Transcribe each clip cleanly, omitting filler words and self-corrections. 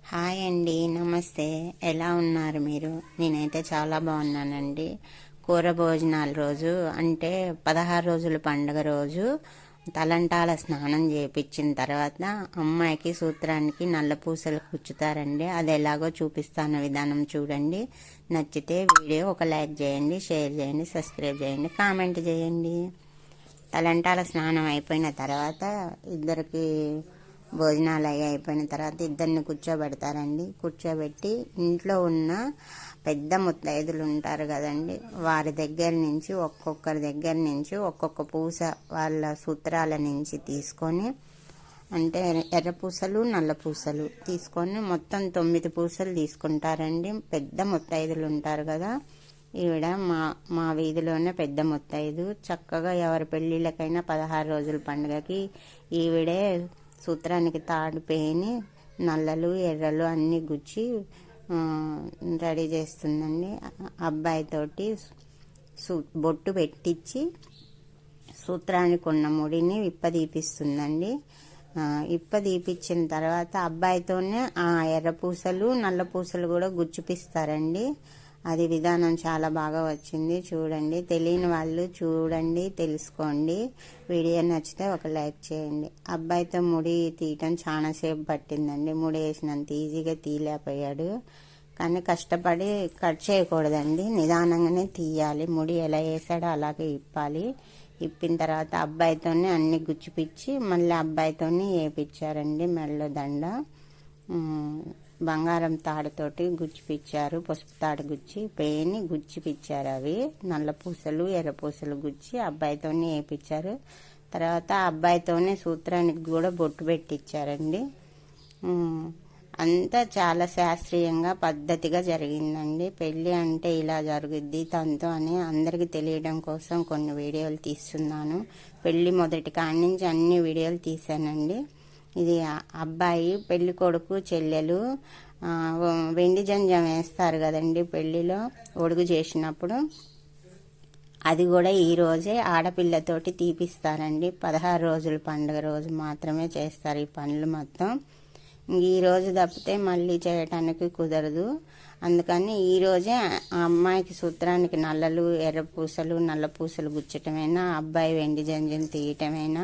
Hi అండి, నమస్తే. ఎలా ఉన్నారు మీరు? నేనైతే చాలా బాగున్నానండి. కూర భోజనాల రోజు అంటే 16 రోజుల పండుగ రోజు తలంటాల స్నానం చేయించిన తర్వాత అమ్మాయికి సూత్రానికి నల్ల పూసలు కుచ్చుతారండి. అది ఎలాగో చూపిస్తాను, విధానం చూడండి. నచ్చితే వీడియో ఒక లైక్ చేయండి, షేర్ చేయండి, సబ్స్క్రైబ్ చేయండి, కామెంట్ చేయండి. తలంటాల స్నానం అయిపోయిన తర్వాత ఇద్దరికి భోజనాలు అయిపోయిన తర్వాత ఇద్దరిని కూర్చోబెడతారండి. కూర్చోబెట్టి ఇంట్లో ఉన్న పెద్ద ముత్తైదులు ఉంటారు కదండి, వారి దగ్గర నుంచి ఒక్కొక్కరి దగ్గర నుంచి ఒక్కొక్క పూస వాళ్ళ సూత్రాల నుంచి తీసుకొని, అంటే ఎర్ర పూసలు నల్ల పూసలు తీసుకొని మొత్తం 9 పూసలు తీసుకుంటారండి. పెద్ద ముత్తైదులు ఉంటారు కదా, ఈవిడ మా వీధిలోనే పెద్ద ముత్తైదు. చక్కగా ఎవరి పెళ్ళిళ్ళకైనా 16 రోజుల పండుగకి ఈవిడే సూత్రానికి తాడు పేని నల్లలు ఎర్రలు అన్నీ గుచ్చి రెడీ చేస్తుందండి. అబ్బాయితోటి బొట్టు పెట్టించి సూత్రానికి ఉన్న ముడిని ఇప్పదీపిస్తుందండి. ఇప్పదీపించిన తర్వాత అబ్బాయితోనే ఆ ఎర్ర పూసలు నల్ల పూసలు కూడా గుచ్చిపిస్తారండి. అది విధానం చాలా బాగా వచ్చింది, చూడండి. తెలియని వాళ్ళు చూడండి, తెలుసుకోండి. వీడియో నచ్చితే ఒక లైక్ చేయండి. అబ్బాయితో ముడి తీయటం చాలా సేపు పట్టిందండి. ముడి వేసినంత ఈజీగా తీయలేకపోయాడు, కానీ కష్టపడి కట్ చేయకూడదండి, నిదానంగానే తీయాలి. ముడి ఎలా వేసాడో అలాగే ఇప్పాలి. ఇప్పిన తర్వాత అబ్బాయితోనే అన్ని గుచ్చిపిచ్చి మళ్ళీ అబ్బాయితోనే వేయించారండి. మెడలో దండ బంగారం తాడుతోటి గుచ్చిపిచ్చారు. పసుపు తాడు గుచ్చి పేని గుచ్చిపిచ్చారు. అవి నల్ల పూసలు ఎర్ర పూసలు గుచ్చి అబ్బాయితోనే వేయించారు. తర్వాత అబ్బాయితోనే సూత్రానికి కూడా బొట్టు పెట్టించారండి. అంతా చాలా శాస్త్రీయంగా పద్ధతిగా జరిగిందండి. పెళ్ళి అంటే ఇలా జరుగుద్ది తంతు అని అందరికీ తెలియడం కోసం కొన్ని వీడియోలు తీస్తున్నాను. పెళ్ళి మొదటి కాడి నుంచి అన్ని వీడియోలు తీసానండి. ఇది అబ్బాయి పెళ్లి కొడుకు చెల్లెలు వెండి జంజం వేస్తారు కదండి పెళ్లిలో ఒడుగు చేసినప్పుడు, అది కూడా ఈరోజే ఆడపిల్లతోటి తీపిస్తారండి. 16 రోజుల పండుగ రోజు మాత్రమే చేస్తారు ఈ పనులు మొత్తం. ఈ రోజు తప్పితే మళ్ళీ చేయటానికి కుదరదు. అందుకని ఈరోజే ఆ అమ్మాయికి సూత్రానికి నల్లలు ఎర్ర పూసలు నల్ల పూసలు గుచ్చటమైనా, అబ్బాయి వెండి జంజం తీయటమైనా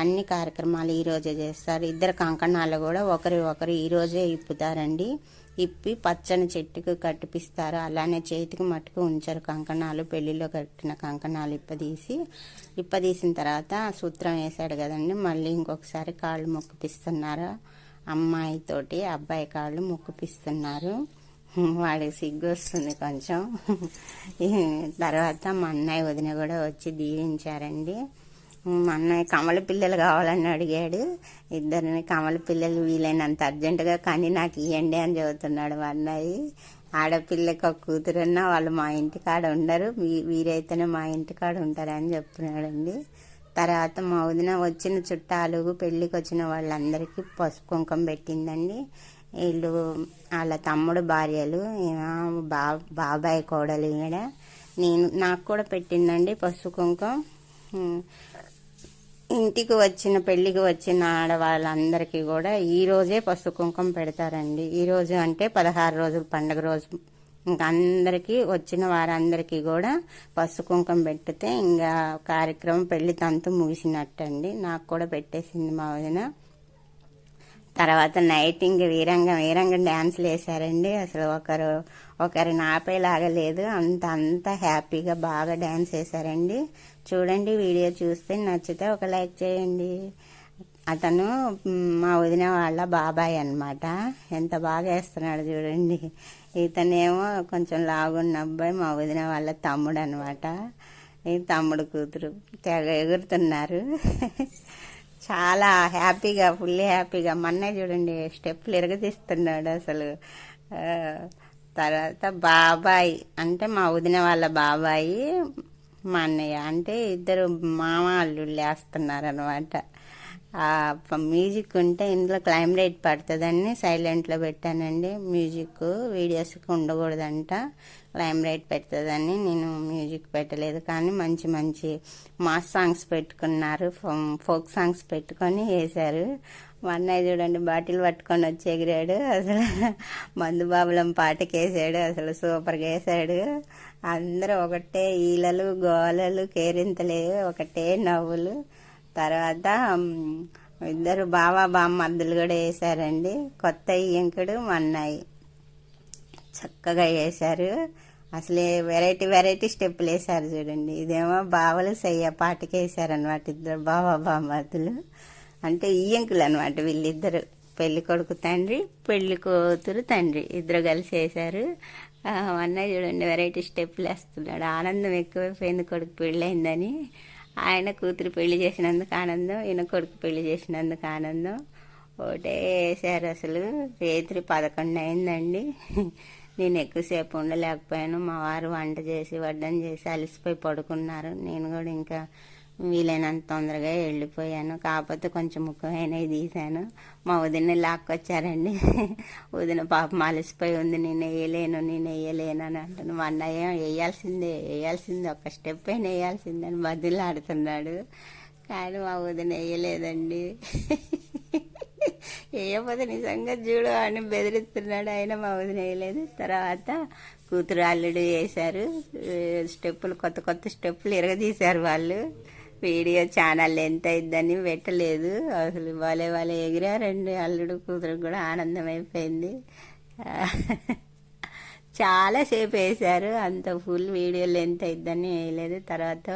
అన్ని కార్యక్రమాలు ఈరోజే చేస్తారు. ఇద్దరు కంకణాలు కూడా ఒకరు ఈరోజే ఇప్పుతారండి. ఇప్పి పచ్చని చెట్టుకు కట్టిపిస్తారు. అలానే చేతికి మట్టుకు ఉంచారు కంకణాలు. పెళ్లిలో కట్టిన కంకణాలు ఇప్పదీసిన తర్వాత సూత్రం వేశాడు కదండి, మళ్ళీ ఇంకొకసారి కాళ్ళు మొక్కిపిస్తున్నారు. అమ్మాయితోటి అబ్బాయి కాళ్ళు మొక్కిపిస్తున్నారు. వాడికి సిగ్గు వస్తుంది కొంచెం. తర్వాత మా అన్నయ్య వదిన కూడా వచ్చి దీవించారండి. మా అన్నయ్య కమల పిల్లలు కావాలని అడిగాడు. ఇద్దరిని కమల పిల్లలు వీలైనంత అర్జెంటుగా కానీ నాకు ఇవ్వండి అని చెబుతున్నాడు మా అన్నయ్య. ఆడపిల్లకి ఒక కూతురున్నా వాళ్ళు మా ఇంటికాడ ఉండరు, వీరైతేనే మా ఇంటికాడ ఉంటారని చెప్తున్నాడండి. తర్వాత మా వదిన వచ్చిన చుట్టాలు పెళ్ళికి వచ్చిన వాళ్ళందరికీ పసుపు కుంకుమ పెట్టిందండి. వీళ్ళు వాళ్ళ తమ్ముడు భార్యలు, బాబాయ్ కోడలు ఈడ నాకు కూడా పెట్టిందండి పసుపు కుంకుమ. ఇంటికి వచ్చిన పెళ్లికి వచ్చిన ఆడవాళ్ళందరికీ కూడా ఈరోజే పసుపు కుంకుమ పెడతారండి. ఈరోజు అంటే 16 రోజుల పండుగ రోజు ఇంకా అందరికీ వచ్చిన వారందరికీ కూడా పసుపు కుంకుమ పెట్టితే ఇంకా కార్యక్రమం పెళ్లి తంతు ముగిసినట్టండి. నాకు కూడా పెట్టేసింది మా వదిన. తర్వాత నైట్ ఇంక వీరంగం డ్యాన్సులు వేశారండి. అసలు ఒకరిని ఆపేలాగా లేదు, అంత హ్యాపీగా బాగా డ్యాన్స్ వేశారండి. చూడండి, వీడియో చూస్తే నచ్చితే ఒక లైక్ చేయండి. అతను మా వదిన వాళ్ళ బాబాయ్ అన్నమాట. ఎంత బాగా వేస్తున్నాడు చూడండి. ఇతనేమో కొంచెం లాగున్న అబ్బాయి మా వదిన వాళ్ళ తమ్ముడు అనమాట. ఈ తమ్ముడు కూతురు తెగ ఎగురుతున్నారు. చాలా హ్యాపీగా, ఫుల్ హ్యాపీగా. మన్నయ్య చూడండి స్టెప్పులు ఎరగదీస్తున్నాడు అసలు. తర్వాత బాబాయ్ అంటే మా వదిన వాళ్ళ బాబాయి మా అన్నయ్య అంటే ఇద్దరు మామ అల్లుళ్ళు వేస్తున్నారు అనమాట. మ్యూజిక్ ఉంటే ఇందులో క్లైమ్ రేట్ పడుతుందని సైలెంట్లో పెట్టానండి. మ్యూజిక్ వీడియోస్కి ఉండకూడదంట, క్లైమ్ రేట్ పెడుతుందని నేను మ్యూజిక్ పెట్టలేదు. కానీ మంచి మాస్ సాంగ్స్ పెట్టుకున్నారు, ఫోక్ సాంగ్స్ పెట్టుకొని వేశారు. మా అన్నయ్య చూడండి బాటిల్ పట్టుకొని వచ్చి ఎగిరాడు. అసలు మందు బాబులం పాటకేసాడు. అసలు సూపర్గా వేసాడు. అందరూ ఒకటే ఈలలు గోలలు కేరింతలే, ఒకటే నవ్వులు. తర్వాత ఇద్దరు బావా బామ్మర్దులు కూడా వేసారండి. కొత్త ఇంకుడు మా అన్నయ్య చక్కగా వేశారు. అసలు వెరైటీ వెరైటీ స్టెప్పులు వేసారు చూడండి. ఇదేమో బావలు సయ్య పాటకేసారనమాట. ఇద్దరు బావా బామ్మర్దులు అంటే ఈయంకులు అనమాట వీళ్ళిద్దరు. పెళ్లి కొడుకు తండ్రి, పెళ్లి కూతురు తండ్రి ఇద్దరు కలిసి వేశారు. అన్నయ్య చూడండి వెరైటీ స్టెప్పులు వేస్తున్నాడు. ఆనందం ఎక్కువైపోయింది కొడుకు పెళ్ళయిందని. ఆయన కూతురు పెళ్లి చేసినందుకు ఆనందం, ఈయన కొడుకు పెళ్లి చేసినందుకు ఆనందం. ఒకటే వేసారు. అసలు రాత్రి 11 అయిందండి. నేను ఎక్కువసేపు ఉండలేకపోయాను. మా వారు వంట చేసి వడ్డం చేసి అలసిపోయి పడుకున్నారు. నేను కూడా ఇంకా వీలైనంత తొందరగా వెళ్ళిపోయాను. కాకపోతే కొంచెం ముఖ్యమైనవి తీశాను. మా వదిన లాక్కొచ్చారండి. వదిన పాపం అలసిపోయి ఉంది, నేను వేయలేను అని అంటాను. మా అన్నయ్య వేయాల్సిందే ఒక స్టెప్ అయినా వేయాల్సిందని బదులు ఆడుతున్నాడు. కానీ మా వదిన వేయలేదండి. వేయకపోతే నిజంగా చూడు అని బెదిరిస్తున్నాడు. ఆయన మా వదిన వేయలేదు. తర్వాత కూతురు అల్లుడు వేశారు స్టెప్పులు, కొత్త స్టెప్పులు ఇరగదీశారు వాళ్ళు. వీడియో ఛానల్ ఎంత అయిద్దని పెట్టలేదు. అసలు వాళ్ళే ఎగిరారండి. అల్లుడు కూతురు కూడా ఆనందం అయిపోయింది. చాలాసేపు వేశారు. అంత ఫుల్ వీడియోలు ఎంత అయిద్దని వేయలేదు. తర్వాత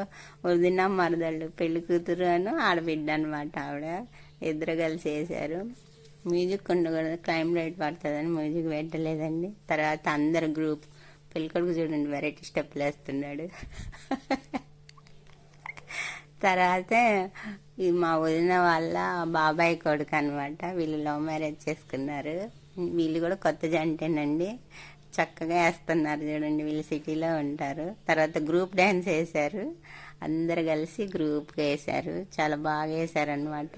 వదిన మరదళ్ళు పెళ్లి కూతురు అని ఆడబిడ్డ అనమాట ఆవిడ, ఇద్దరు కలిసి వేశారు. మ్యూజిక్ ఉండకూడదు, క్లైమ్ లైట్ పడుతుందని మ్యూజిక్ పెట్టలేదండి. తర్వాత అందరు గ్రూప్ పెళ్ళికొడుకు చూడండి వెరైటీ స్టెప్పులు వేస్తున్నాడు. తర్వాత మా వదిన వాళ్ళ బాబాయ్ కొడుకు అనమాట. వీళ్ళు లవ్ మ్యారేజ్ చేసుకున్నారు. వీళ్ళు కూడా కొత్త జంటేనండి. చక్కగా వేస్తున్నారు చూడండి. వీళ్ళు సిటీలో ఉంటారు. తర్వాత గ్రూప్ డ్యాన్స్ వేశారు. అందరు కలిసి గ్రూప్గా వేశారు. చాలా బాగా వేశారు అనమాట.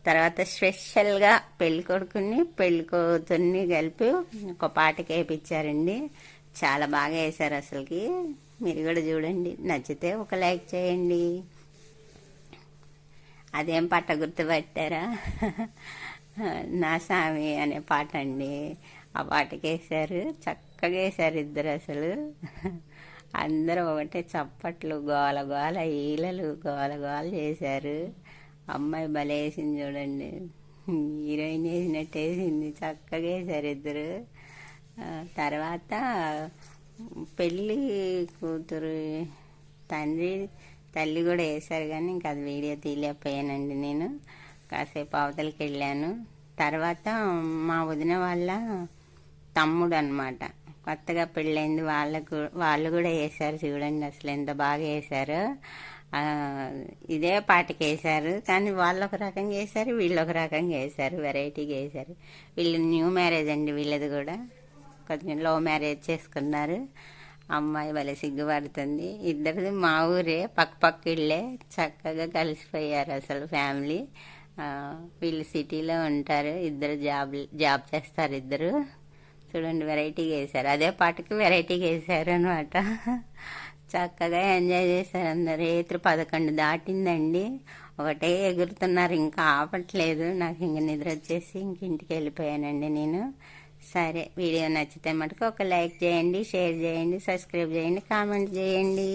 తర్వాత స్పెషల్గా పెళ్లి కొడుకుని పెళ్లి కూతుర్ని కలిపి ఒక పాటకి వేయించారండి. చాలా బాగా వేశారు అసలుకి. మీరు కూడా చూడండి, నచ్చితే ఒక లైక్ చేయండి. అదేం పాట గుర్తుపట్టారా? నా స్వామి అనే పాట అండి. ఆ పాటకి వేశారు. చక్కగా వేశారు ఇద్దరు. అసలు అందరూ ఒకటే చప్పట్లు, గోల గోల, ఈలలు గోల గోల చేశారు. అమ్మాయి భలే వేసింది చూడండి. హీరోయిన్ వేసినట్టు వేసింది. చక్కగా వేశారు ఇద్దరు. తర్వాత పెళ్ళి కూతురు తండ్రి తల్లి కూడా వేశారు. కానీ ఇంకా అది వీడియో తీయలేకపోయానండి. నేను కాసేపు అవతలకి వెళ్ళాను. తర్వాత మా వదిన వాళ్ళ తమ్ముడు అనమాట, కొత్తగా పెళ్ళైంది. వాళ్ళు కూడా వేశారు చూడండి. అసలు ఎంత బాగా వేశారు. ఇదే పాటకి వేశారు. కానీ వాళ్ళు ఒక రకంగా వేశారు, వీళ్ళు ఒక రకంగా వేశారు. వెరైటీగా వేశారు. వీళ్ళు న్యూ మ్యారేజ్ అండి. వీళ్ళది కూడా కొంచెం లవ్ మ్యారేజ్ చేసుకున్నారు. అమ్మాయి భలే సిగ్గుపడుతుంది. ఇద్దరిది మా ఊరే, పక్క ఇళ్ళే. చక్కగా కలిసిపోయారు అసలు ఫ్యామిలీ. వీళ్ళు సిటీలో ఉంటారు. ఇద్దరు జాబ్ చేస్తారు. ఇద్దరు చూడండి వెరైటీగా వేశారు. అదే పాటకి వెరైటీగా వేశారు అనమాట. చక్కగా ఎంజాయ్ చేశారు అందరు. రాత్రి 11 దాటిందండి. ఒకటే ఎగురుతున్నారు, ఇంకా ఆపట్లేదు. నాకు ఇంక నిద్ర వచ్చేసి ఇంటికి వెళ్ళిపోయానండి నేను. సరే, వీడియో నచ్చితే మటుకు ఒక లైక్ చేయండి, షేర్ చేయండి, సబ్స్క్రైబ్ చేయండి, కామెంట్ చేయండి.